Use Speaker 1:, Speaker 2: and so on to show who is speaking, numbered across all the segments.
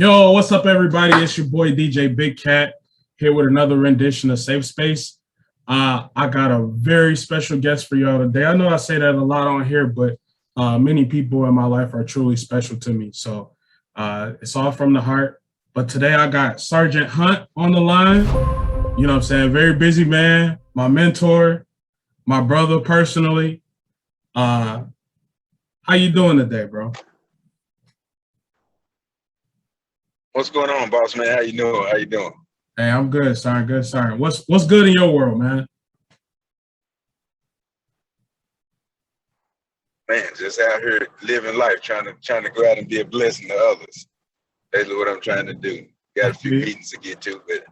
Speaker 1: Yo, what's up, everybody? It's your boy DJ Big Cat here with another rendition of Safe Space. I got a very special guest for y'all today. I know I say that a lot on here, but many people in my life are truly special to me. So it's all from the heart. But today I got Sergeant Hunt on the line. You know what I'm saying? Very busy man, my mentor, my brother personally. How you doing today, bro?
Speaker 2: What's going on, boss man? How you doing? How you doing?
Speaker 1: Hey, I'm good, Sergeant. Good, Sergeant. What's good in your world, man?
Speaker 2: Man, just out here living life, trying to go out and be a blessing to others. Basically what I'm trying to do. Got a few meetings to get to, but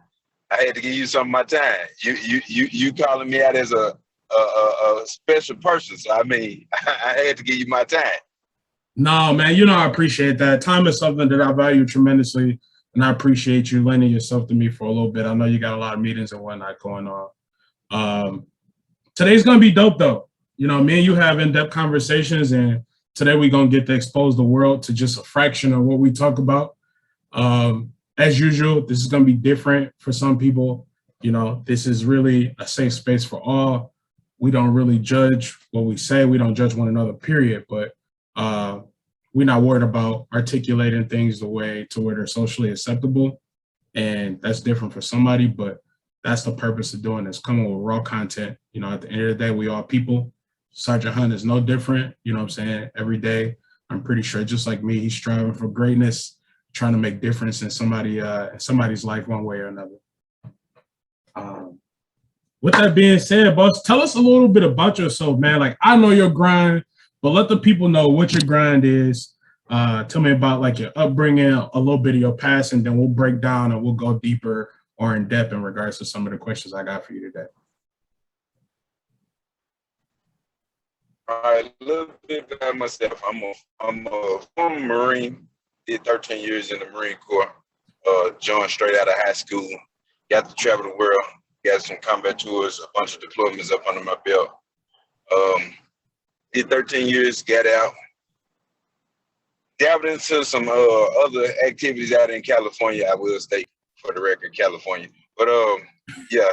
Speaker 2: I had to give you some of my time. You calling me out as a special person. So I mean, I had to give you my time.
Speaker 1: No, man, you know I appreciate that. Time is something that I value tremendously, and I appreciate you lending yourself to me for a little bit. I know you got a lot of meetings and whatnot going on. Um, Today's gonna be dope, though. You know, me and you have in-depth conversations, and today we're gonna get to expose the world to just a fraction of what we talk about. As usual, this is gonna be different for some people. You know, this is really a safe space for all. We don't really judge what we say. We don't judge one another, period. But uh, we're not worried about articulating things the way to where they're socially acceptable. And that's different for somebody, but that's the purpose of doing this, coming with raw content. You know, at the end of the day, we all people. Sergeant Hunt is no different. You know what I'm saying? Every day, I'm pretty sure, just like me, he's striving for greatness, trying to make difference in somebody's life one way or another. With that being said, boss, tell us a little bit about yourself, man. Like, I know your grind, but let the people know what your grind is. Tell me about like your upbringing, a little bit of your past, and then we'll break down and we'll go deeper or in depth in regards to some of the questions I got for you today.
Speaker 2: All right, a little bit about myself. I'm a former Marine. Did 13 years in the Marine Corps. Joined straight out of high school. Got to travel the world. Got some combat tours, a bunch of deployments up under my belt. Did 13 years, got out. Dabbled into some other activities out in California. I will state for the record, California. But yeah,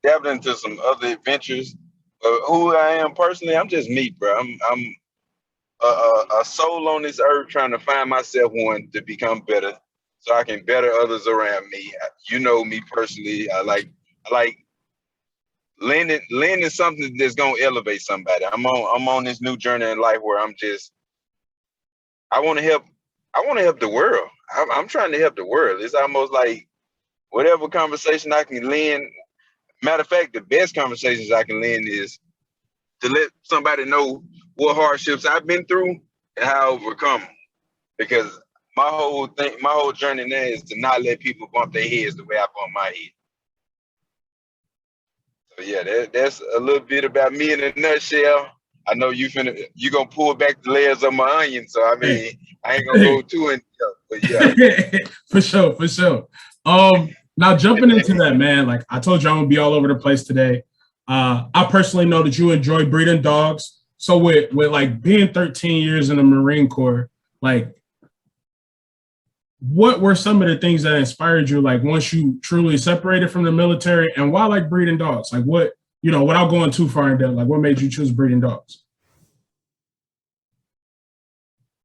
Speaker 2: dabbled into some other adventures. Who I am personally, I'm just me, bro. I'm a soul on this earth trying to find myself one to become better, so I can better others around me. You know me personally. I like lending something that's gonna elevate somebody. I'm on this new journey in life where I want to help the world. I'm trying to help the world. It's almost like whatever conversation I can lend. Matter of fact, the best conversations I can lend is to let somebody know what hardships I've been through and how I overcome them. Because my whole journey now is to not let people bump their heads the way I bump my head. So yeah, that's a little bit about me in a nutshell. I know you gonna pull back the layers of my onion, so I mean I ain't gonna go too in depth, but yeah.
Speaker 1: For sure, for sure. Now jumping into that, man, like I told you, I'm gonna be all over the place today. I personally know that you enjoy breeding dogs. So with like being 13 years in the Marine Corps, like what were some of the things that inspired you, like once you truly separated from the military, and why like breeding dogs? Like what, you know, without going too far in depth, like what made you choose breeding dogs?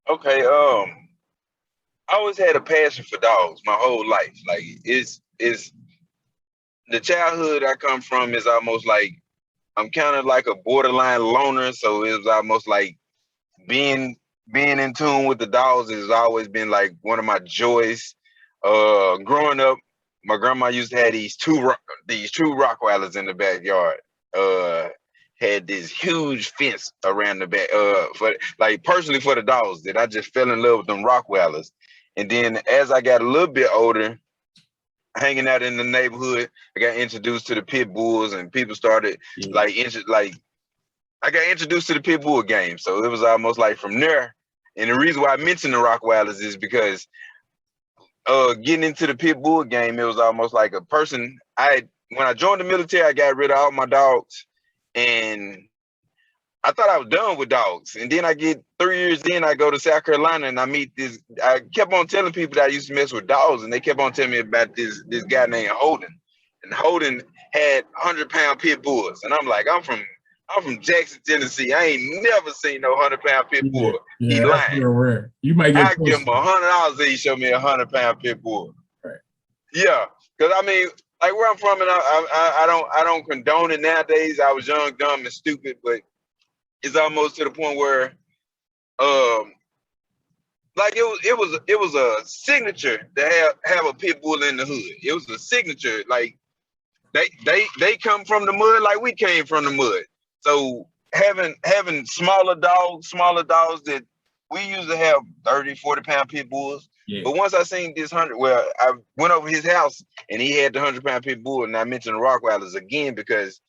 Speaker 2: Okay, I always had a passion for dogs my whole life. Like it's the childhood I come from is almost like I'm kind of like a borderline loner, so it was almost like being in tune with the dogs has always been like one of my joys. Growing up, my grandma used to have these two Rottweilers in the backyard. Had this huge fence around the back. For like personally for the dogs, that I just fell in love with them Rottweilers. And then as I got a little bit older, hanging out in the neighborhood, I got introduced to the pit bulls, and people started I got introduced to the pit bull game. So it was almost like from there. And the reason why I mentioned the Rottweilers is because getting into the pit bull game, it was almost like a person. When I joined the military, I got rid of all my dogs, and I thought I was done with dogs. And then I get 3 years in, I go to South Carolina and I meet this. I kept on telling people that I used to mess with dogs, and they kept on telling me about this guy named Holden. And Holden had 100-pound pit bulls. And I'm like, I'm from Jackson, Tennessee. I ain't never seen no 100-pound pit bull. He
Speaker 1: Yeah, that's
Speaker 2: lying.
Speaker 1: real rare. You might get
Speaker 2: I give him $100 if he show me a 100-pound pit bull.
Speaker 1: Right.
Speaker 2: Yeah, because I mean, like where I'm from, and I don't condone it nowadays. I was young, dumb, and stupid, but it's almost to the point where, like it was a signature to have a pit bull in the hood. It was a signature. Like they come from the mud, like we came from the mud. So having smaller dogs that we used to have 30, 40-pound pit bulls. Yeah. But once I seen this 100, well, I went over his house and he had the 100-pound pit bull, and I mentioned the Rottweilers again because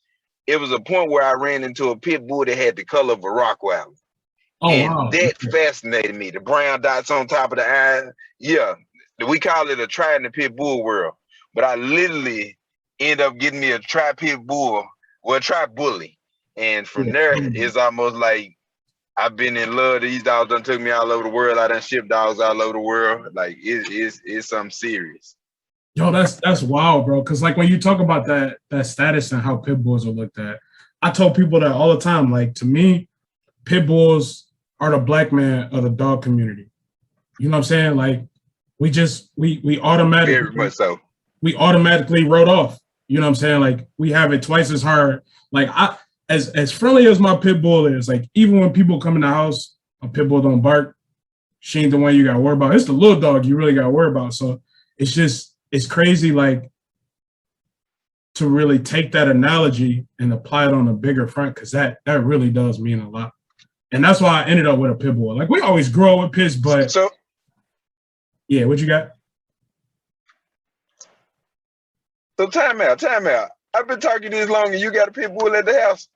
Speaker 2: it was a point where I ran into a pit bull that had the color of a Rottweiler. Oh, and wow. That fascinated me. The brown dots on top of the eye. Yeah, we call it a try in the pit bull world. But I literally end up getting me a tri pit bull, well, tri bully. And from there, it's almost like I've been in love. These dogs done took me all over the world. I done shipped dogs all over the world. Like it's something serious.
Speaker 1: Yo, that's wild, bro. Cause like when you talk about that status and how pit bulls are looked at, I tell people that all the time. Like to me, pit bulls are the black man of the dog community. You know what I'm saying? Like we automatically
Speaker 2: very much so.
Speaker 1: We automatically wrote off. You know what I'm saying? Like we have it twice as hard. Like as friendly as my pit bull is, like even when people come in the house, a pit bull don't bark. She ain't the one you gotta worry about. It's the little dog you really gotta worry about. So it's crazy, like to really take that analogy and apply it on a bigger front, because that really does mean a lot. And that's why I ended up with a pit bull. Like we always grow with pits, but yeah, what you got?
Speaker 2: So time out. I've been talking this long and you got a pit bull at the house?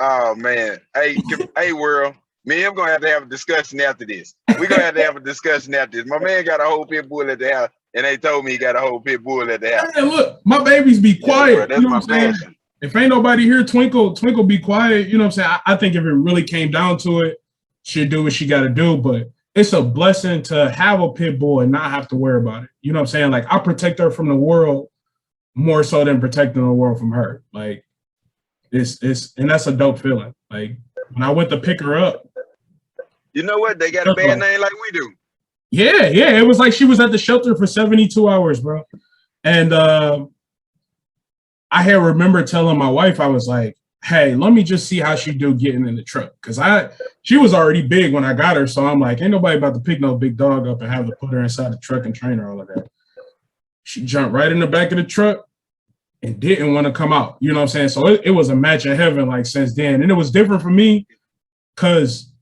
Speaker 2: Oh man. Hey world. Me and him gonna have to have a discussion after this. We're gonna have to have a discussion after this. My man got a whole pit bull at the house, and they told me he got a whole pit bull at the house.
Speaker 1: Hey, look, my babies be quiet. Yeah, bro, that's, you know my passion. If ain't nobody here, Twinkle be quiet. You know what I'm saying? I think if it really came down to it, she'll do what she got to do. But it's a blessing to have a pit bull and not have to worry about it. You know what I'm saying? Like I protect her from the world more so than protecting the world from her. Like it's and that's a dope feeling. Like when I went to pick her up.
Speaker 2: You know what? They got a bad name like we do.
Speaker 1: Yeah. It was like she was at the shelter for 72 hours, bro. And I had remember telling my wife, I was like, hey, let me just see how she do getting in the truck. Because she was already big when I got her. So I'm like, ain't nobody about to pick no big dog up and have to put her inside the truck and train her, all of that. She jumped right in the back of the truck and didn't want to come out. You know what I'm saying? So it was a match in heaven like since then. And it was different for me because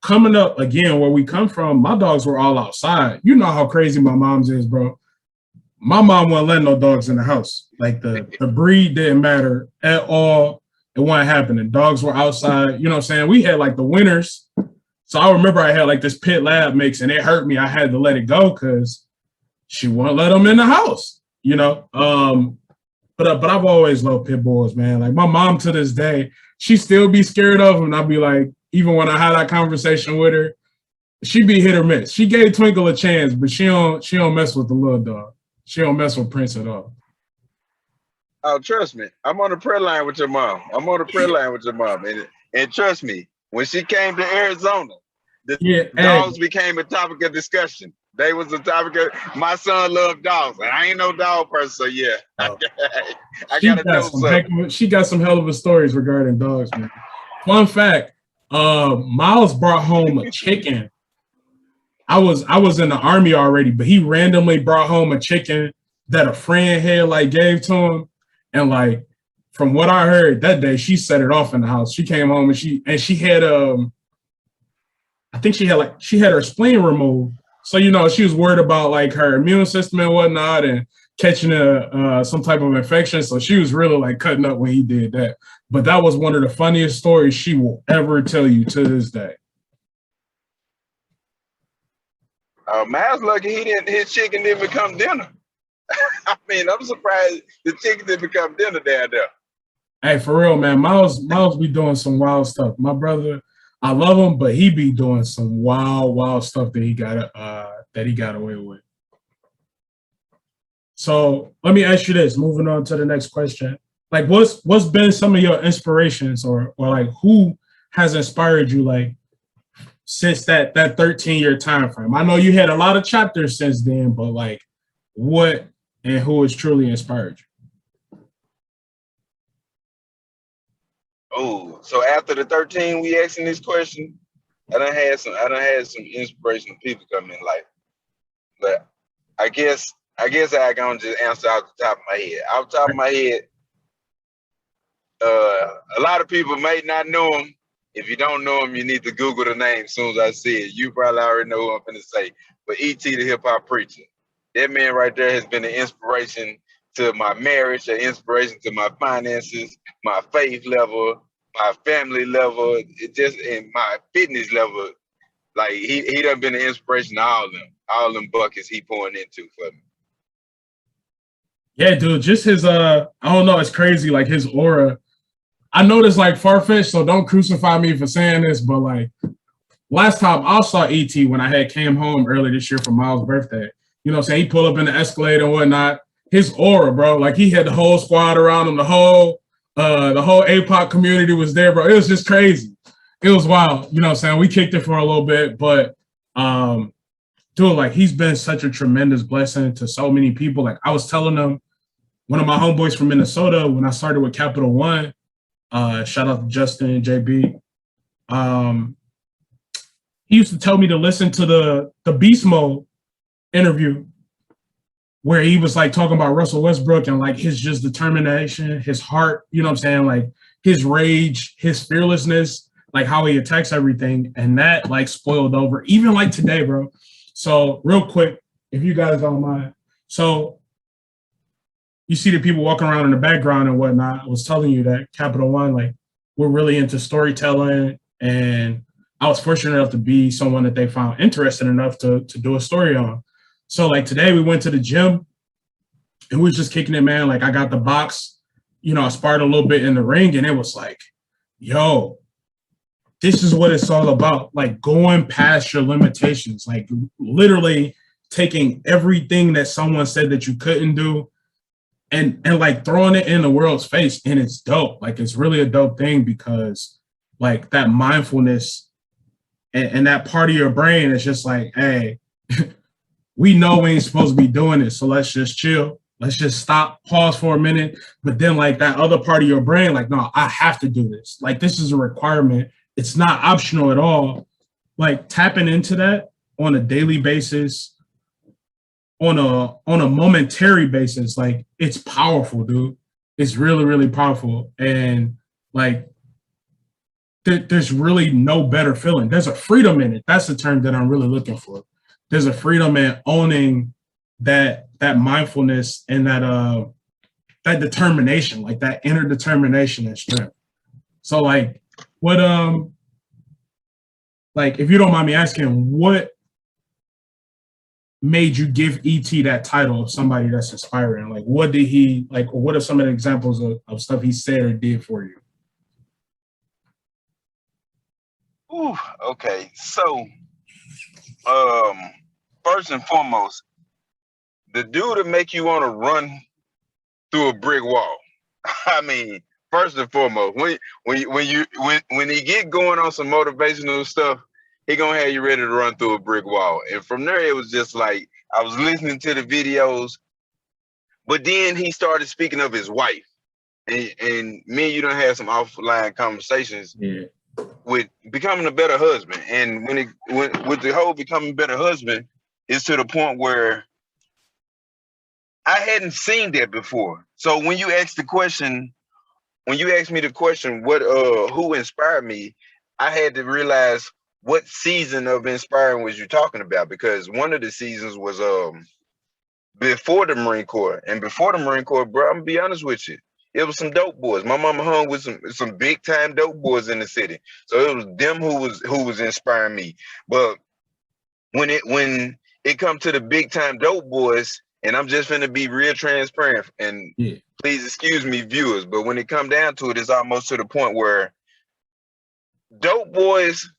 Speaker 1: coming up again, where we come from, my dogs were all outside. You know how crazy my mom's is, bro. My mom wouldn't let no dogs in the house. Like the breed didn't matter at all. It wasn't happening. Dogs were outside. You know what I'm saying? We had like the winters. So I remember I had like this pit lab mix and it hurt me. I had to let it go because she wouldn't let them in the house, you know? But I've always loved pit bulls, man. Like my mom to this day, she still be scared of them. And I'll be like, even when I had that conversation with her, she be hit or miss. She gave Twinkle a chance, but she don't mess with the little dog. She don't mess with Prince at all.
Speaker 2: Oh, trust me. I'm on the prayer line with your mom. And trust me, when she came to Arizona, the dogs became a topic of discussion. They was a topic of, my son loved dogs. And I ain't no dog person, so yeah. Oh. I gotta know something.
Speaker 1: She got some hell of a stories regarding dogs, man. Fun fact, Miles brought home a chicken. I was in the Army already, but he randomly brought home a chicken that a friend had like gave to him. And like from what I heard that day, she set it off in the house. She came home and she had I think she had her spleen removed. So you know, she was worried about like her immune system and whatnot and catching some type of infection. So she was really like cutting up when he did that. But that was one of the funniest stories she will ever tell you to this day.
Speaker 2: Miles lucky his chicken didn't become dinner. I mean, I'm surprised the chicken didn't become dinner down there.
Speaker 1: Hey, for real, man. Miles be doing some wild stuff. My brother, I love him, but he be doing some wild stuff that he got away with. So let me ask you this, moving on to the next question. Like what's been some of your inspirations or like who has inspired you like since that 13-year time frame? I know you had a lot of chapters since then, but like what and who has truly inspired you?
Speaker 2: Oh, so after the 13, we asking this question. I done had some inspirational people come in life, but I guess I gonna just answer off the top of my head. Off the top of my head, a lot of people may not know him. If you don't know him, you need to Google the name. As soon as I say it, you probably already know who I'm gonna say. But E.T. the hip hop preacher, that man right there has been an inspiration to my marriage, an inspiration to my finances, my faith level, my family level, it just in my fitness level. Like he done been an inspiration to all them buckets he pouring into for me.
Speaker 1: Yeah, dude, just his I don't know, it's crazy, like his aura. I know this like far-fetched, so don't crucify me for saying this, but like last time I saw ET when I had came home early this year for Miles' birthday. You know what I'm saying? He pulled up in the Escalade and whatnot. His aura, bro, like he had the whole squad around him, the whole APOC community was there, bro. It was just crazy. It was wild. You know what I'm saying? We kicked it for a little bit, but dude, like he's been such a tremendous blessing to so many people. Like I was telling them, one of my homeboys from Minnesota, when I started with Capital One, shout out to Justin and JB. Um, he used to tell me to listen to the Beast Mode interview where he was like talking about Russell Westbrook and like his just determination, his heart, you know what I'm saying? Like his rage, his fearlessness, like how he attacks everything. And that like spoiled over, even like today, bro. So real quick, if you guys don't mind. So you see the people walking around in the background and whatnot. I was telling you that Capital One, like we're really into storytelling, and I was fortunate enough to be someone that they found interested enough to do a story on. So like today we went to the gym and we was just kicking it, man. Like I got the box, you know, I sparred a little bit in the ring, and it was like, yo, this is what it's all about. Like going past your limitations, like literally taking everything that someone said that you couldn't do and like throwing it in the world's face. And it's dope. Like it's really a dope thing because like that mindfulness and that part of your brain is just like, hey, we know we ain't supposed to be doing this, so let's just chill. Let's just stop, pause for a minute. But then like that other part of your brain, like, no, I have to do this. Like this is a requirement. It's not optional at all. Like tapping into that on a daily basis, on a momentary basis, like it's powerful, dude. It's really powerful. And like there's really no better feeling. There's a freedom in it. That's the term that I'm really looking for. There's a freedom in owning that mindfulness and that determination, like that inner determination and strength. So like what like if you don't mind me asking, what made you give ET that title of somebody that's inspiring? Like what did he like, or what are some of the examples of stuff he said or did for you?
Speaker 2: Ooh, okay. So um first and foremost, the dude that make you want to run through a brick wall. I mean, first and foremost, when he get going on some motivational stuff, he gonna have you ready to run through a brick wall. And from there, it was just like I was listening to the videos, but then he started speaking of his wife, and me and you don't have some offline conversations
Speaker 1: Yeah.
Speaker 2: with becoming a better husband. And when with the whole becoming a better husband, it's to the point where I hadn't seen that before. So when you asked the question, when you asked me the question, what who inspired me, I had to realize what season of inspiring was you talking about, because one of the seasons was before the Marine Corps. And before the Marine Corps, bro, I'm gonna be honest with you, it was some dope boys. My mama hung with some big time dope boys in the city. So it was them who was inspiring me. But when it come to the big time dope boys, and I'm just gonna be real transparent, and
Speaker 1: Yeah.
Speaker 2: please excuse me, viewers, but when it come down to it, it's almost to the point where dope boys,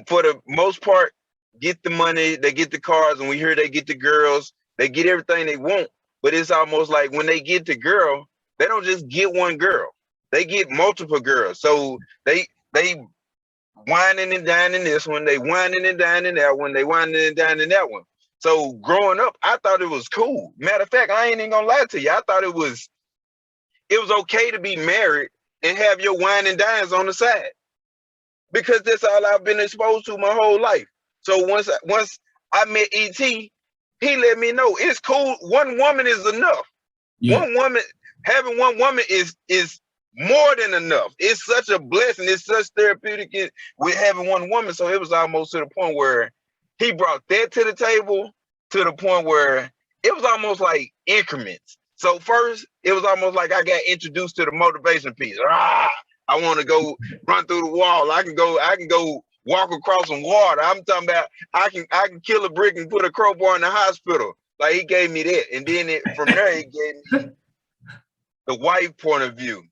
Speaker 2: for the most part, get the money, they get the cars, and we hear they get the girls, they get everything they want. But it's almost like when they get the girl, they don't just get one girl, they get multiple girls. So they whining and dining this one, they whining and dining that one, they whining and dining that one. So growing up, I thought it was cool. Matter of fact, I ain't even gonna lie to you. I thought it was okay to be married and have your wine and dines on the side, because that's all I've been exposed to my whole life. So once I met ET, he let me know it's cool. One woman is enough. Yeah. Having one woman is more than enough. It's such a blessing. It's such therapeutic with having one woman. So it was almost to the point where he brought that to the table, to the point where it was almost like increments. So first, it was almost like I got introduced to the motivation piece. I want to go run through the wall. I can go walk across some water. I'm talking about I can kill a brick and put a crowbar in the hospital. Like, he gave me that. And then from there, he gave me the white point of view.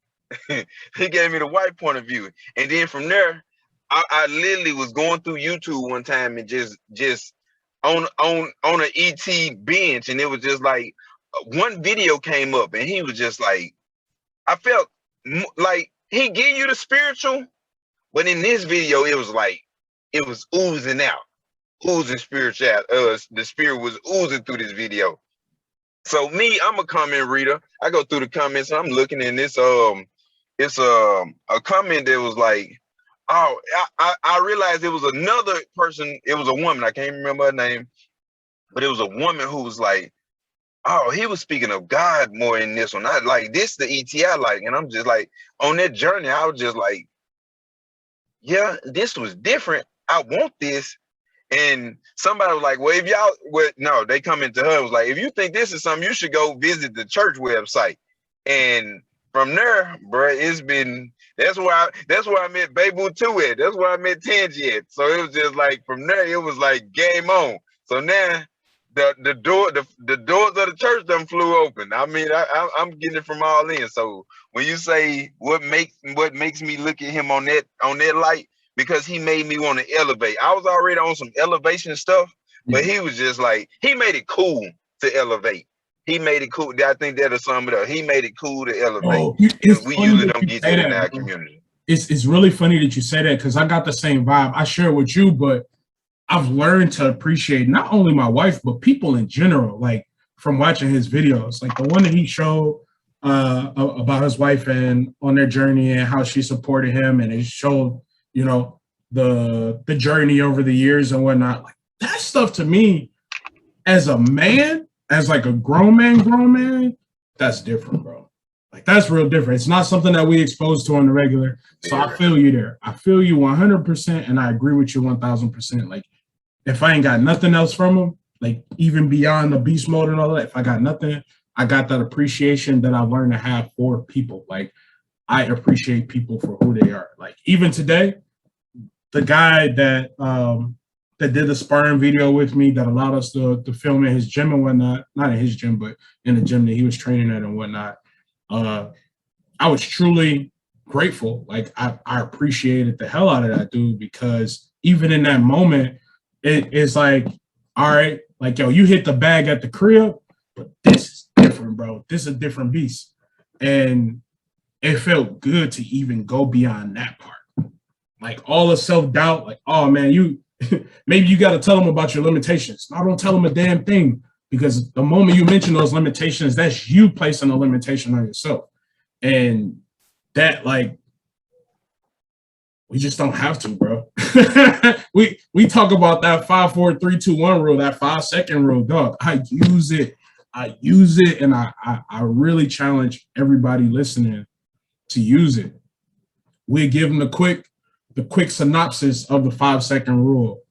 Speaker 2: He gave me the white point of view. And then from there, I literally was going through YouTube one time and just on an ET bench, and it was just like one video came up, and he was just like, I felt like he gave you the spiritual, but in this video, it was like it was oozing out, oozing spiritual. The spirit was oozing through this video. So me, I'm a comment reader. I go through the comments, and I'm looking in this. It's a comment that was like, oh, I realized it was another person. It was a woman. I can't remember her name, but it was a woman who was like, oh, he was speaking of God more in this one. I like this, the ET like, and I'm just like, on that journey, I was just like, yeah, this was different. I want this. And somebody was like, well, if y'all, no, they come into her, was like, if you think this is something, you should go visit the church website. And from there, bro, it's been, that's where I met Babu too at. That's where I met Tangi at. So it was just like, from there, it was like game on. So now the doors of the church done flew open. I mean, I'm getting it from all in. So when you say what makes me look at him on that light, because he made me want to elevate. I was already on some elevation stuff, but he was just like, he made it cool to elevate. He made it cool. I think that'll sum it up. He made it cool to elevate. Oh, we usually don't get that in our community.
Speaker 1: It's really funny that you say that, because I got the same vibe. I share with you, but I've learned to appreciate not only my wife, but people in general, like from watching his videos. Like the one that he showed about his wife and on their journey and how she supported him, and it showed, you know, the journey over the years and whatnot. Like that stuff to me, as a man, as like a grown man, that's different, bro. Like that's real different. It's not something that we exposed to on the regular. So I feel you there. I feel you 100%, and I agree with you 1,000%. Like if I ain't got nothing else from him, like even beyond the beast mode and all that, if I got nothing, I got that appreciation that I learned to have for people. Like I appreciate people for who they are. Like even today, the guy that that did the sparring video with me, that allowed us to film in his gym and whatnot, not in his gym, but in the gym that he was training at and whatnot. I was truly grateful. Like I appreciated the hell out of that dude, because even in that moment, it's like, all right, like, yo, you hit the bag at the crib, but this is different, bro. This is a different beast. And it felt good to even go beyond that part. Like all the self-doubt, like, oh man, you maybe you got to tell them about your limitations. No, don't tell them a damn thing, because the moment you mention those limitations, that's you placing a limitation on yourself. And that, like, we just don't have to, bro. we talk about that 5, 4, 3, 2, 1 rule, that 5-second rule, dog. I use it, and I really challenge everybody listening to use it. We give them the quick synopsis of the 5-second rule.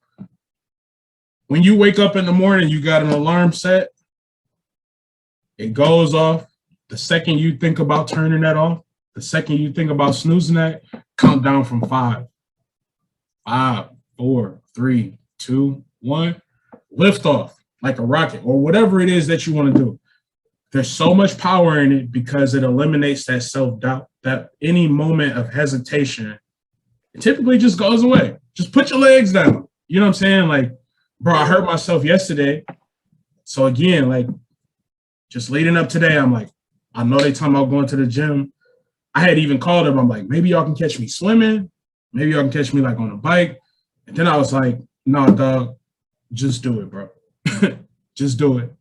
Speaker 1: When you wake up in the morning, you got an alarm set. It goes off. The second you think about turning that off, the second you think about snoozing that, count down from 5. 5, 4, 3, 2, 1. Lift off like a rocket, or whatever it is that you want to do. There's so much power in it because it eliminates that self-doubt, that any moment of hesitation, it typically just goes away. Just put your legs down. You know what I'm saying? Like, bro, I hurt myself yesterday. So again, like, just leading up today, I'm like, I know they talking about going to the gym. I had even called them. I'm like, maybe y'all can catch me swimming. Maybe y'all can catch me like on a bike. And then I was like, no, dog, just do it, bro. Just do it.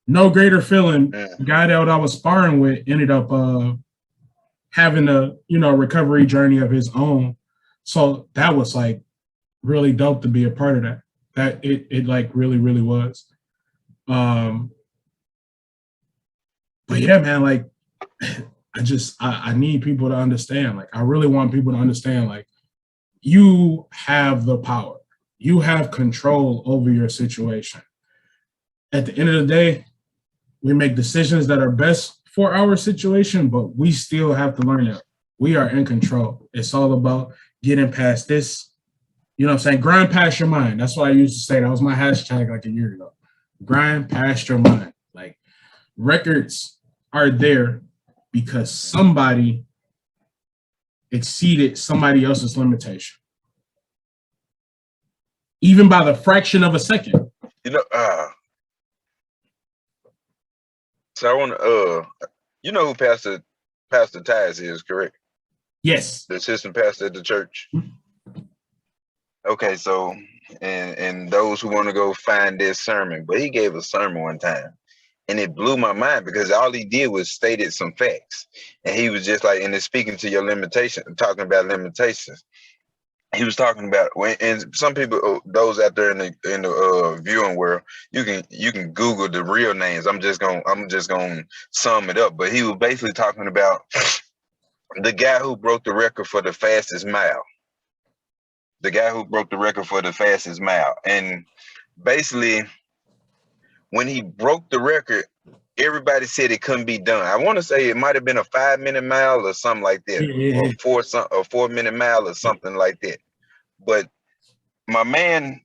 Speaker 1: No greater feeling. The guy that I was sparring with ended up having a, recovery journey of his own. So that was like really dope to be a part of that. That it like really, really was. But yeah, man, like I need people to understand. Like, I really want people to understand, like, you have the power. You have control over your situation. At the end of the day, we make decisions that are best for our situation, but we still have to learn that we are in control. It's all about getting past this. You know what I'm saying? Grind past your mind. That's what I used to say. That was my hashtag like a year ago. Grind past your mind. Like, records are there because somebody exceeded somebody else's limitation, even by the fraction of a second.
Speaker 2: So I want to, you know who Pastor Tyus is, correct?
Speaker 1: Yes.
Speaker 2: The assistant pastor at the church. Okay, so and those who want to go find this sermon, but he gave a sermon one time, and it blew my mind because all he did was stated some facts, and he was just like, and it's speaking to your limitation, talking about limitations. He was talking about when, and some people, those out there in the viewing world, you can Google the real names. I'm just gonna sum it up. But he was basically talking about the guy who broke the record for the fastest mile. The guy who broke the record for the fastest mile, and basically, when he broke the record, everybody said it couldn't be done. I want to say it might have been a 5-minute mile or something like that, or a 4-minute mile or something like that. But my man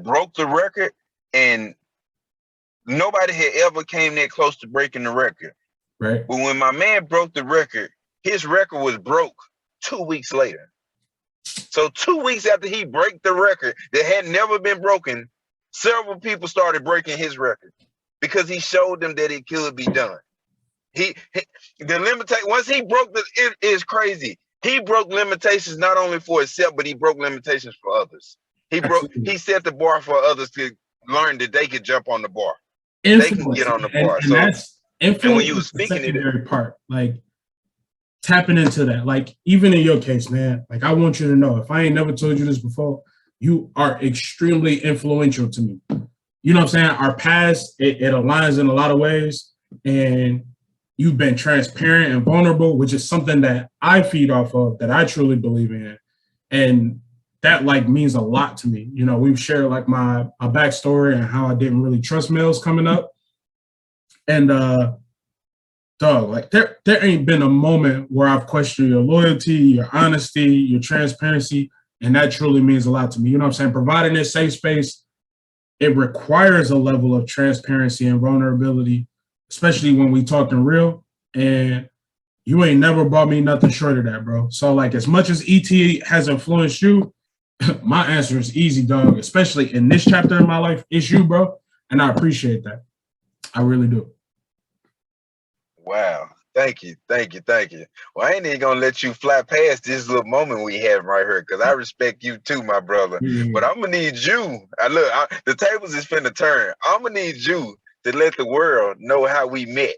Speaker 2: broke the record, and nobody had ever came that close to breaking the record.
Speaker 1: Right.
Speaker 2: But when my man broke the record, his record was broke 2 weeks later. So 2 weeks after he broke the record that had never been broken, several people started breaking his record because he showed them that it could be done. The limitation, once he broke it is crazy. He broke limitations not only for himself, but he broke limitations for others. He set the bar for others to learn that they could jump on the bar.
Speaker 1: Influence.
Speaker 2: They can get on the bar.
Speaker 1: And that's influence.
Speaker 2: And when you were speaking
Speaker 1: the secondary part, like tapping into that, like even in your case, man, like I want you to know, if I ain't never told you this before, you are extremely influential to me. You know what I'm saying? Our past, it aligns in a lot of ways, and you've been transparent and vulnerable, which is something that I feed off of, that I truly believe in. And that like means a lot to me. You know, we've shared like my backstory and how I didn't really trust males coming up. And dog, like there ain't been a moment where I've questioned your loyalty, your honesty, your transparency. And that truly means a lot to me. You know what I'm saying? Providing this safe space, it requires a level of transparency and vulnerability, especially when we talking real. And you ain't never brought me nothing short of that, bro. So like, as much as ET has influenced you, my answer is easy, dog. Especially in this chapter in my life, it's you, bro. And I appreciate that. I really do.
Speaker 2: Wow. Thank you. Well, I ain't even gonna let you fly past this little moment we have right here, because I respect you too, my brother. But I'm gonna need you. The tables is finna turn. I'm gonna need you to let the world know how we met.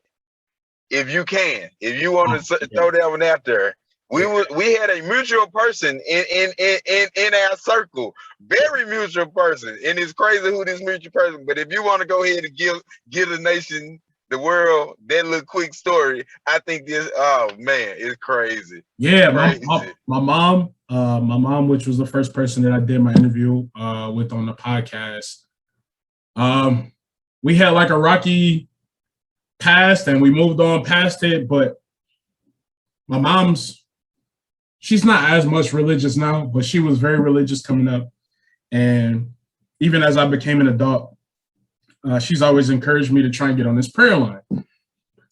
Speaker 2: If you can, if you want to throw that one out there. We had a mutual person in our circle, very mutual person, and it's crazy who this mutual person. But if you want to go ahead and give the nation, the world, that little quick story, I think this, oh man, it's crazy.
Speaker 1: Yeah, my mom, which was the first person that I did my interview with on the podcast. We had like a rocky past, and we moved on past it. But my mom's, she's not as much religious now, but she was very religious coming up. And even as I became an adult, she's always encouraged me to try and get on this prayer line.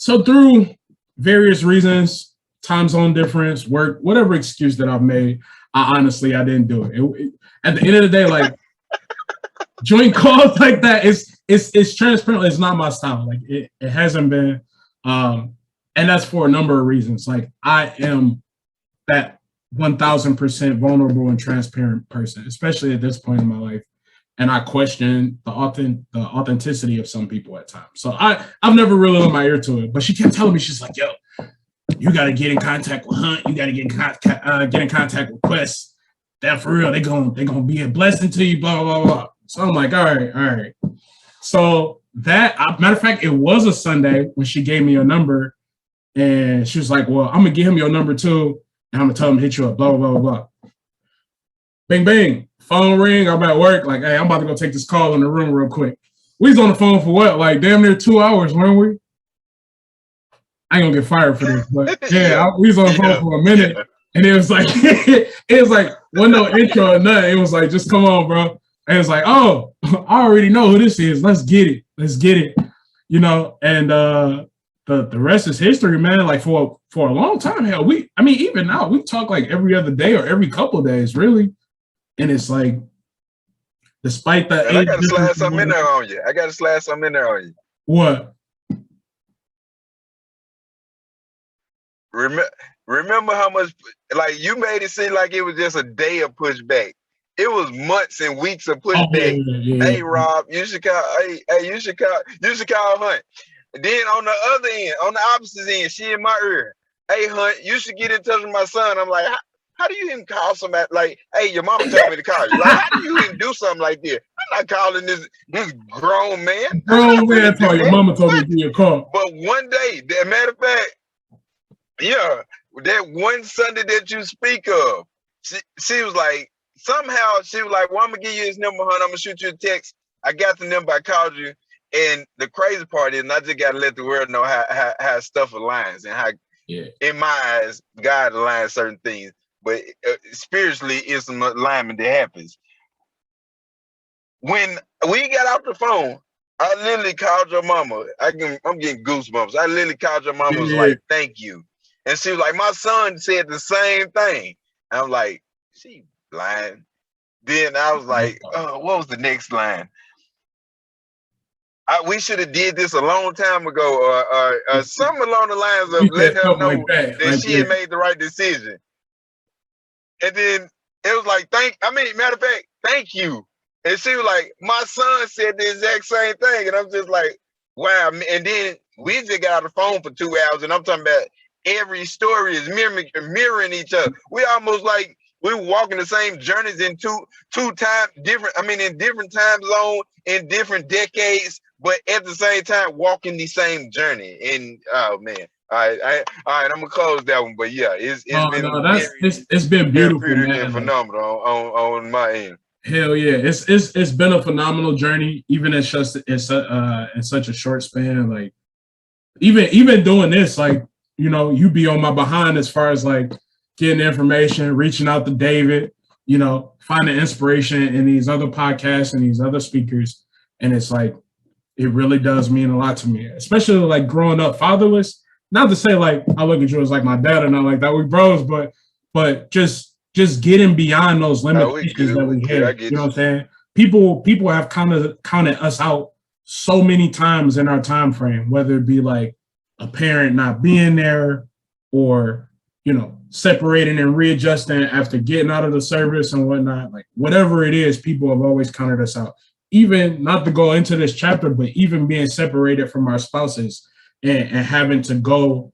Speaker 1: So through various reasons, time zone difference, work, whatever excuse that I've made, I didn't do it. At the end of the day, like joint calls like that, it's transparent. It's not my style. Like it hasn't been, and that's for a number of reasons. Like I am that 1,000% vulnerable and transparent person, especially at this point in my life. And I question the authenticity of some people at times. So I've never really let my ear to it. But she kept telling me, she's like, yo, you got to get in contact with Hunt. You got to get in contact with Quest. That for real, they're gonna be a blessing to you, blah, blah, blah. So I'm like, all right. So that, matter of fact, it was a Sunday when she gave me a number. And she was like, well, I'm going to give him your number too. And I'm going to tell him to hit you up, blah, blah, blah, blah. Bing, bing. Phone ring. I'm at work. Like, hey, I'm about to go take this call in the room real quick. We was on the phone for what? Like, damn near 2 hours, weren't we? I ain't going to get fired for this. But, yeah, we was on the phone for a minute. Yeah. And it was like, wasn't no intro or nothing. It was like, just come on, bro. And it's like, oh, I already know who this is. Let's get it. You know, and the rest is history, man. Like for a long time, hell, even now we talk like every other day or every couple of days, really. And it's like, despite that,
Speaker 2: I gotta slide something in there on you.
Speaker 1: What?
Speaker 2: Remember how much, like, you made it seem like it was just a day of pushback. It was months and weeks of pushback.
Speaker 1: Yeah.
Speaker 2: Hey, Rob, you should call. Hey, you should call Hunt. And then on the other end, on the opposite end, she in my ear. Hey, Hunt, you should get in touch with my son. I'm like, how do you even call somebody? Like, hey, your mama told me to call you. Like, how do you even do something like this? I'm not calling this grown man.
Speaker 1: Grown man told your mama told me to give you a call.
Speaker 2: But one day, that matter of fact, yeah, that one Sunday that you speak of, she was like, somehow she was like, well, I'm gonna give you his number, Hunt. I'm gonna shoot you a text. I got the number. I called you. And the crazy part is, and I just gotta let the world know how stuff aligns and how, in my eyes, God aligns certain things. But spiritually, it's an alignment that happens. When we got off the phone, I literally called your mama. I'm getting goosebumps. I literally called your mama. Was like, thank you. And she was like, my son said the same thing. And I'm like, she lying. Then I was like, oh, what was the next line? We should have did this a long time ago, or something along the lines of letting her know like that she had made the right decision. And then it was like, matter of fact, thank you. And she was like, my son said the exact same thing. And I'm just like, wow. And then we just got on the phone for 2 hours, and I'm talking about every story is mirroring each other. We almost like we were walking the same journeys in in different time zones, in different decades, but at the same time walking the same journey. And oh man, all right, I'm gonna close that one. But yeah, it's
Speaker 1: been beautiful, man.
Speaker 2: And phenomenal on my end.
Speaker 1: Hell yeah, it's been a phenomenal journey, even in such a short span. Like even doing this, like, you know, you be on my behind as far as like getting information, reaching out to David, you know, finding inspiration in these other podcasts and these other speakers. And it's like, it really does mean a lot to me, especially like growing up fatherless. Not to say like I look at you as like my dad or not like that, we bros, but just getting beyond those limitations that we have. You know what I'm saying? People have counted us out so many times in our time frame, whether it be like a parent not being there or, you know, separating and readjusting after getting out of the service and whatnot. Like whatever it is, people have always counted us out. Even not to go into this chapter, but even being separated from our spouses and having to go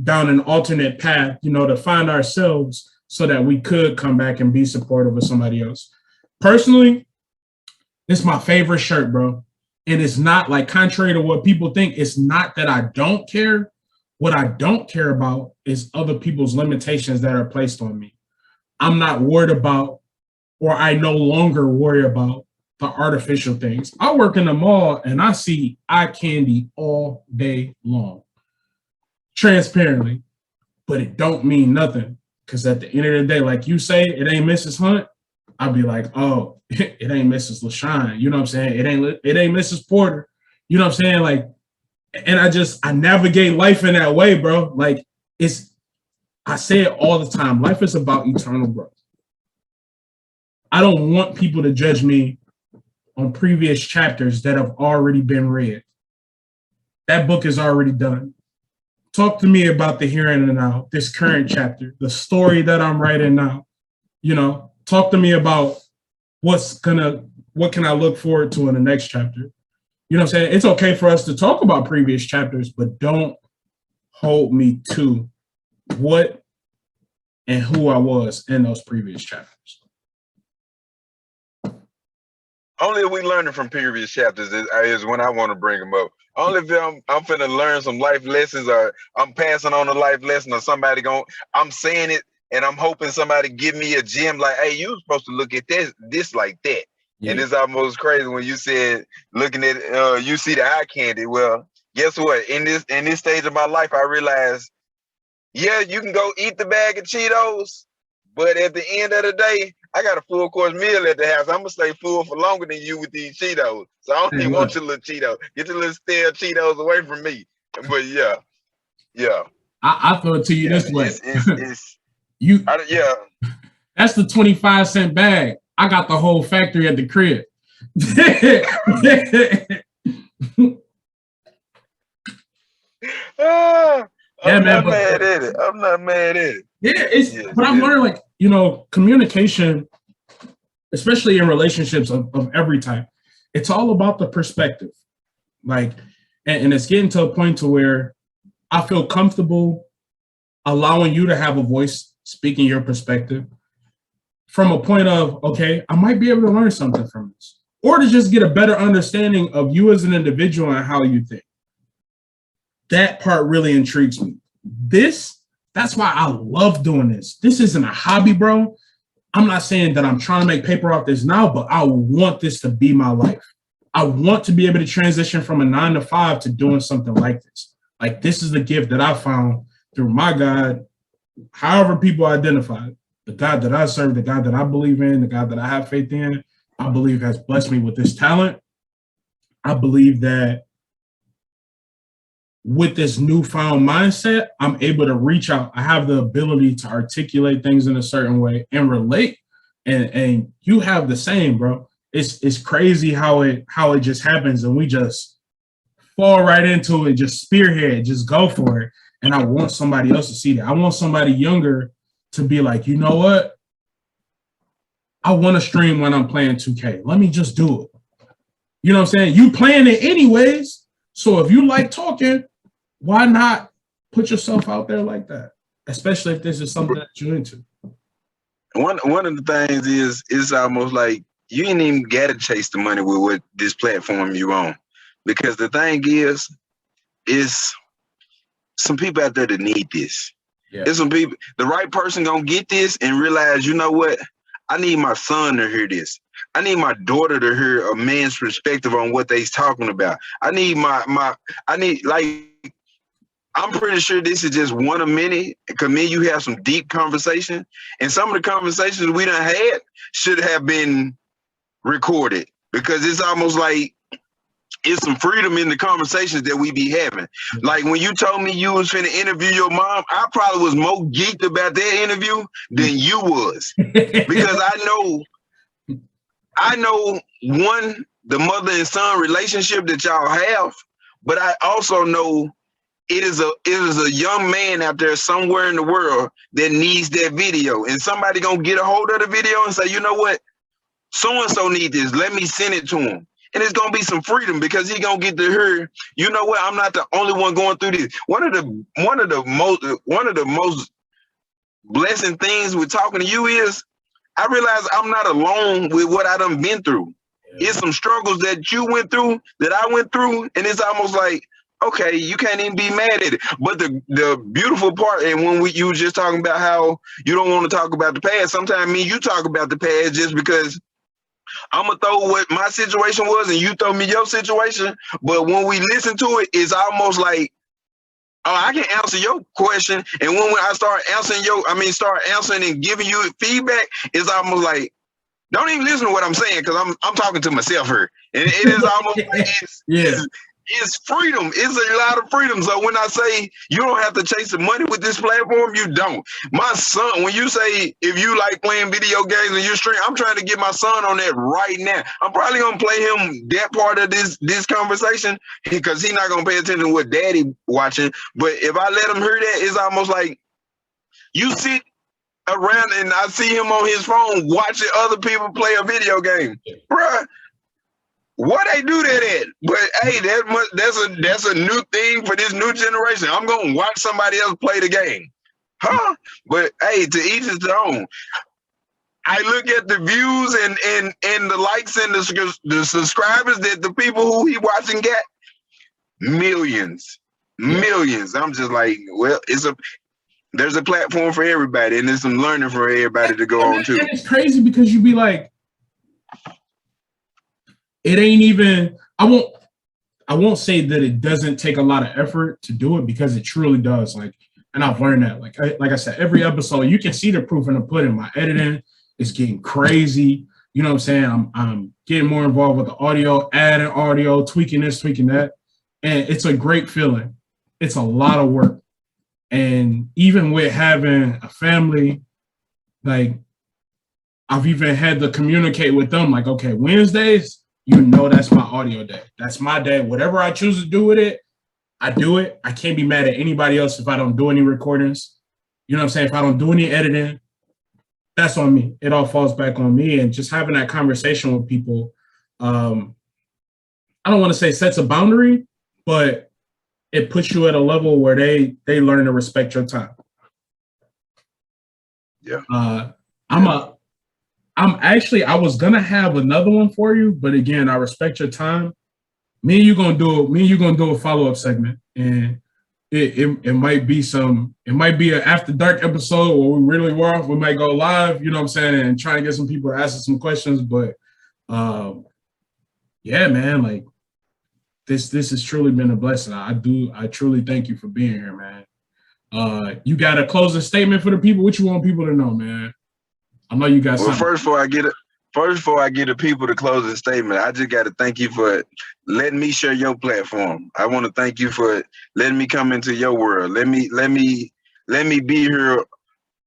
Speaker 1: down an alternate path, you know, to find ourselves so that we could come back and be supportive of somebody else. Personally, it's my favorite shirt, bro. And it's not like, contrary to what people think, it's not that I don't care. What I don't care about is other people's limitations that are placed on me. I'm not worried about, or I no longer worry about the artificial things. I work in the mall and I see eye candy all day long, transparently, but it don't mean nothing. Because at the end of the day, like you say, it ain't Mrs. Hunt. I'll be like, oh, it ain't Mrs. LaShawn. You know what I'm saying? It ain't Mrs. Porter. You know what I'm saying? Like, And I navigate life in that way, bro. Like I say it all the time. Life is about eternal growth. I don't want people to judge me on previous chapters that have already been read. That book is already done. Talk to me about the here and now, this current chapter, the story that I'm writing now. Talk to me about what can I look forward to in the next chapter. You know what I'm saying? It's okay for us to talk about previous chapters, but don't hold me to what and who I was in those previous chapters.
Speaker 2: Only if we learning from previous chapters is when I want to bring them up. Only if I'm finna learn some life lessons, or I'm passing on a life lesson, or I'm saying it and I'm hoping somebody give me a gem like, hey, you supposed to look at this like that. Yeah. And it's almost crazy when you said looking at you see the eye candy. Well, guess what? In this stage of my life, I realized, yeah, you can go eat the bag of Cheetos, but at the end of the day, I got a full course meal at the house. I'm gonna stay full for longer than you with these Cheetos. So I don't even want your little Cheetos. Get your little stale Cheetos away from me. But yeah.
Speaker 1: I throw it to you this way.
Speaker 2: Yeah.
Speaker 1: That's the 25-cent bag. I got the whole factory at the crib.
Speaker 2: I'm not mad at it.
Speaker 1: Yeah, but I've learned, like, communication, especially in relationships of every type, it's all about the perspective. Like, and it's getting to a point to where I feel comfortable allowing you to have a voice, speaking your perspective from a point of, okay, I might be able to learn something from this, or to just get a better understanding of you as an individual and how you think. That part really intrigues me. That's why I love doing this. This isn't a hobby, bro. I'm not saying that I'm trying to make paper off this now, but I want this to be my life. I want to be able to transition from a 9 to 5 to doing something like this. Like, this is the gift that I found through my God, however people identify it. The God that I serve, the God that I believe in, the God that I have faith in, I believe has blessed me with this talent. I believe that with this newfound mindset, I'm able to reach out. I have the ability to articulate things in a certain way and relate. And you have the same, bro. It's crazy how it just happens, and we just fall right into it, just spearhead, just go for it. And I want somebody else to see that. I want somebody younger to be like, you know what? I want to stream when I'm playing 2K. Let me just do it. You know what I'm saying? You playing it anyways. So if you like talking, why not put yourself out there like that? Especially if this is something that you're into.
Speaker 2: One of the things is, it's almost like you ain't even gotta chase the money with what this platform you on. Because the thing is some people out there that need this. Yeah. There's some people, the right person gonna get this and realize, you know what? I need my son to hear this. I need my daughter to hear a man's perspective on what they's talking about. I'm pretty sure this is just one of many, because me and you have some deep conversation, and some of the conversations we done had should have been recorded, because it's almost like it's some freedom in the conversations that we be having. Like when you told me you was finna interview your mom, I probably was more geeked about that interview than you was, because I know one, the mother and son relationship that y'all have, but I also know it is a young man out there somewhere in the world that needs that video, and somebody gonna get a hold of the video and say, you know what, so-and-so need this, let me send it to him. And it's gonna be some freedom, because he gonna get to hear, you know what, I'm not the only one going through this. One of the most blessing things with talking to you is I realize I'm not alone with what I done been through. It's some struggles that you went through that I went through, and it's almost like, okay, you can't even be mad at it. But the beautiful part, and when you were just talking about how you don't want to talk about the past, sometimes me and you talk about the past just because I'm going to throw what my situation was and you throw me your situation. But when we listen to it, it's almost like, oh, I can answer your question. And when I start answering and giving you feedback, it's almost like, don't even listen to what I'm saying, because I'm talking to myself here. And it is almost like It's freedom. It's a lot of freedom. So when I say you don't have to chase the money with this platform, you don't. My son, when you say if you like playing video games and you stream, I'm trying to get my son on that right now. I'm probably gonna play him that part of this conversation because he's not gonna pay attention to what daddy watching. But if I let him hear that, it's almost like you sit around and I see him on his phone watching other people play a video game. Bruh, what they do that at? But hey, that's a new thing for this new generation. I'm gonna watch somebody else play the game, huh? But hey, to each his own. I look at the views and the likes and the subscribers that the people who he watching get millions. I'm just like, well, there's a platform for everybody, and there's some learning for everybody to go on too.
Speaker 1: And it's crazy because you be like, it ain't even. I won't say that it doesn't take a lot of effort to do it because it truly does. Like, and I've learned that. Like I said, every episode you can see the proof in the pudding. My editing is getting crazy. You know what I'm saying? I'm getting more involved with the audio, adding audio, tweaking this, tweaking that, and it's a great feeling. It's a lot of work, and even with having a family, like I've even had to communicate with them. Like, okay, Wednesdays. You know that's my audio day. That's my day. Whatever I choose to do with it, I do it. I can't be mad at anybody else if I don't do any recordings. You know what I'm saying? If I don't do any editing, that's on me. It all falls back on me. And just having that conversation with people, I don't want to say sets a boundary, but it puts you at a level where they learn to respect your time.
Speaker 2: Yeah.
Speaker 1: I was gonna have another one for you, but again, I respect your time. Me and you gonna do a follow-up segment, and it might be an after dark episode where we really work. We might go live, you know what I'm saying, and try and get some people to ask us some questions. But yeah, man, like this has truly been a blessing. I truly thank you for being here, man. You got a closing statement for the people? What you want people to know, man? I know you got something.
Speaker 2: First, before I get the people to close the statement, I just got to thank you for letting me share your platform. I want to thank you for letting me come into your world. Let me be here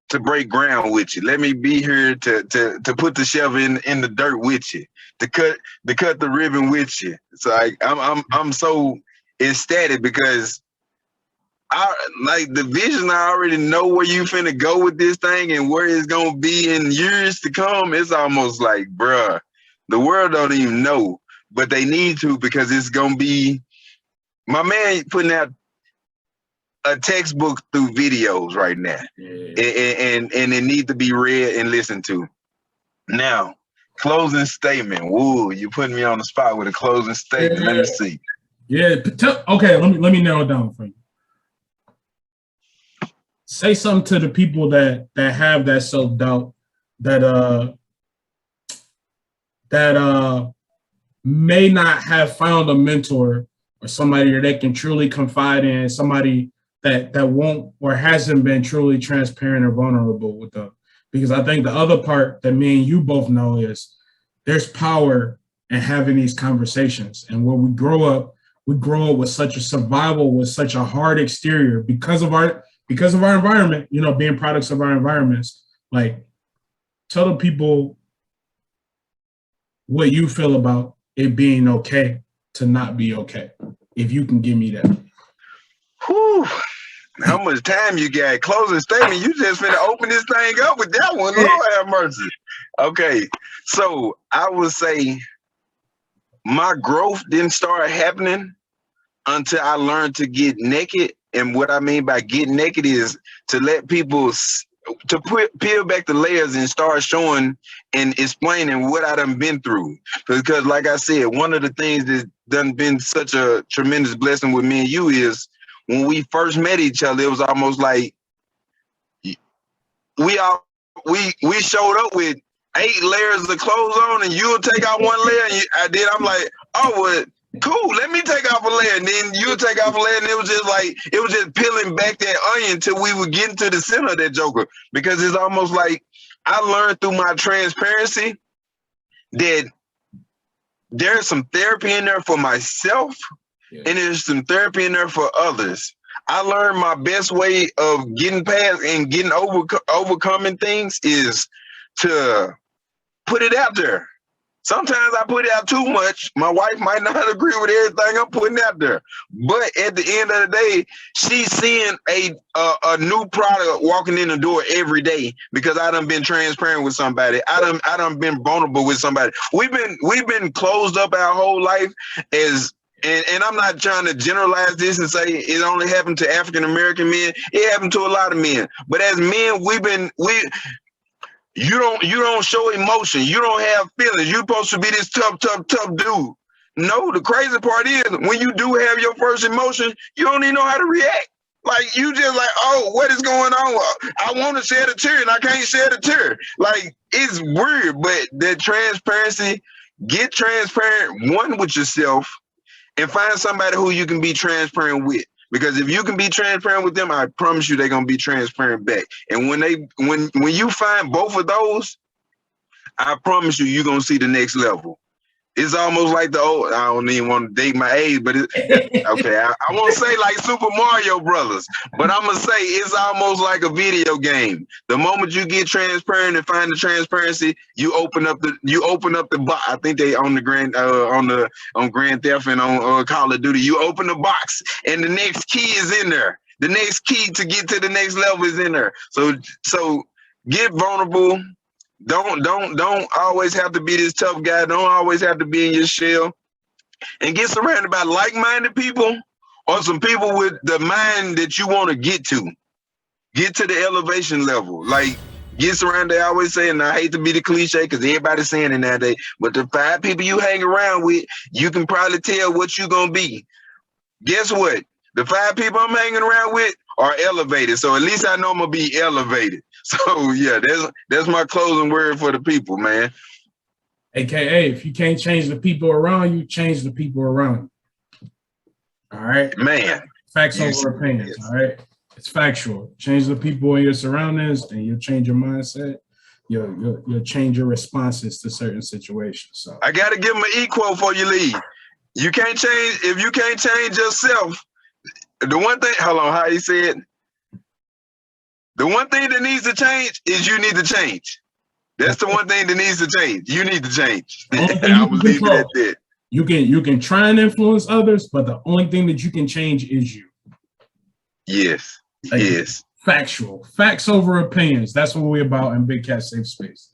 Speaker 2: to break ground with you. Let me be here to put the shovel in the dirt with you, to cut the ribbon with you. So I'm so ecstatic because I like the vision. I already know where you finna go with this thing and where it's gonna be in years to come. It's almost like, bruh, the world don't even know, but they need to because it's gonna be my man putting out a textbook through videos right now, and it need to be read and listened to. Now, closing statement. Woo, you putting me on the spot with a closing statement. Let me see.
Speaker 1: Yeah. Okay. Let me narrow it down for you. Say something to the people that have that self-doubt, that may not have found a mentor or somebody that they can truly confide in, somebody that won't or hasn't been truly transparent or vulnerable with them. Because I think the other part that me and you both know is there's power in having these conversations. And when we grow up with such a survival, with such a hard exterior because of our environment, you know, being products of our environments. Like, tell the people what you feel about it being okay to not be okay, if you can give me that.
Speaker 2: Whew. How much time you got? Closing statement. You just finna open this thing up with that one. Lord have mercy. Okay, so I would say my growth didn't start happening until I learned to get naked. And what I mean by get naked is to let people peel back the layers and start showing and explaining what I done been through. Because like I said, one of the things that done been such a tremendous blessing with me and you is when we first met each other, it was almost like we showed up with 8 layers of clothes on and you'll take out one layer and I'm like, oh, well, cool, let me take off a layer, and then you take off a layer, and it was just peeling back that onion until we would get into the center of that joker. Because it's almost like I learned through my transparency that there's some therapy in there for myself, and there's some therapy in there for others. I learned my best way of getting past and getting overcoming things is to put it out there. Sometimes I put it out too much. My wife might not agree with everything I'm putting out there. But at the end of the day, she's seeing a new product walking in the door every day because I done been transparent with somebody. I done been vulnerable with somebody. We've been closed up our whole life as and I'm not trying to generalize this and say it only happened to African American men. It happened to a lot of men. But as men, you don't show emotion. You don't have feelings. You're supposed to be this tough dude. No, the crazy part is when you do have your first emotion, you don't even know how to react. Like you just like, oh, what is going on? I want to shed a tear and I can't shed a tear. Like it's weird, but that transparency, get transparent, one with yourself, and find somebody who you can be transparent with. Because if you can be transparent with them, I promise you they're gonna be transparent back. And when you find both of those, I promise you're gonna see the next level. It's almost like the old, I don't even want to date my age, but okay, I won't say like Super Mario Brothers, but I'm gonna say it's almost like a video game. The moment you get transparent and find the transparency, you open up the box. I think they on the on Grand Theft and on Call of Duty. You open the box and the next key is in there. The next key to get to the next level is in there. So get vulnerable. Don't always have to be this tough guy. Don't always have to be in your shell. And get surrounded by like-minded people or some people with the mind that you want to get to. Get to the elevation level. Like, get surrounded, I always say, and I hate to be the cliche because everybody's saying it nowadays, but the 5 people you hang around with, you can probably tell what you're going to be. Guess what? The 5 people I'm hanging around with are elevated. So at least I know I'm going to be elevated. So yeah, that's my closing word for the people, man.
Speaker 1: AKA, if you can't change the people around you, change the people around you. All right?
Speaker 2: Man.
Speaker 1: Facts over opinions, all right? It's factual. Change the people in your surroundings and you'll change your mindset. You'll change your responses to certain situations. So
Speaker 2: I got to give them an equal before you leave. You can't change, if you can't change yourself, the one thing, hold on, how he said, the one thing that needs to change is you need to change. That's the one thing that needs to change. You need to change. I will leave it at that.
Speaker 1: You can try and influence others, but the only thing that you can change is you.
Speaker 2: Yes.
Speaker 1: Like,
Speaker 2: yes.
Speaker 1: Factual. Facts over opinions. That's what we're about in Big Cat Safe Space.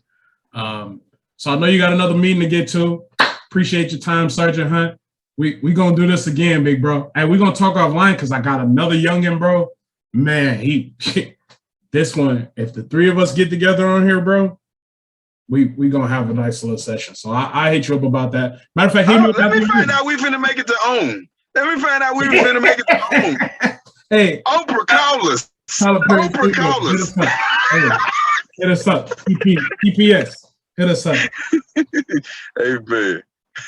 Speaker 1: So I know you got another meeting to get to. Appreciate your time, Sergeant Hunt. We gonna do this again, big bro. And we're gonna talk offline because I got another youngin', bro. Man, he this one, if the 3 of us get together on here, bro, we gonna have a nice little session. So I hit you up about that. Matter of fact,
Speaker 2: let me find out we finna make it to own. Let me find out we finna make it to own.
Speaker 1: Hey,
Speaker 2: Oprah call us. Oprah call us.
Speaker 1: Hit us up. PPS. Hit us up.
Speaker 2: Hey man.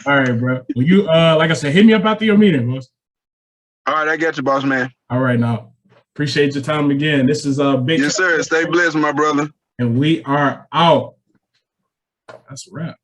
Speaker 1: All right, bro. Well, you like I said, hit me up after your meeting, boss.
Speaker 2: All right, I got you, boss man.
Speaker 1: All right, now. Appreciate your time again. This is Big.
Speaker 2: Yes, sir. Stay blessed, my brother.
Speaker 1: And we are out. That's a wrap.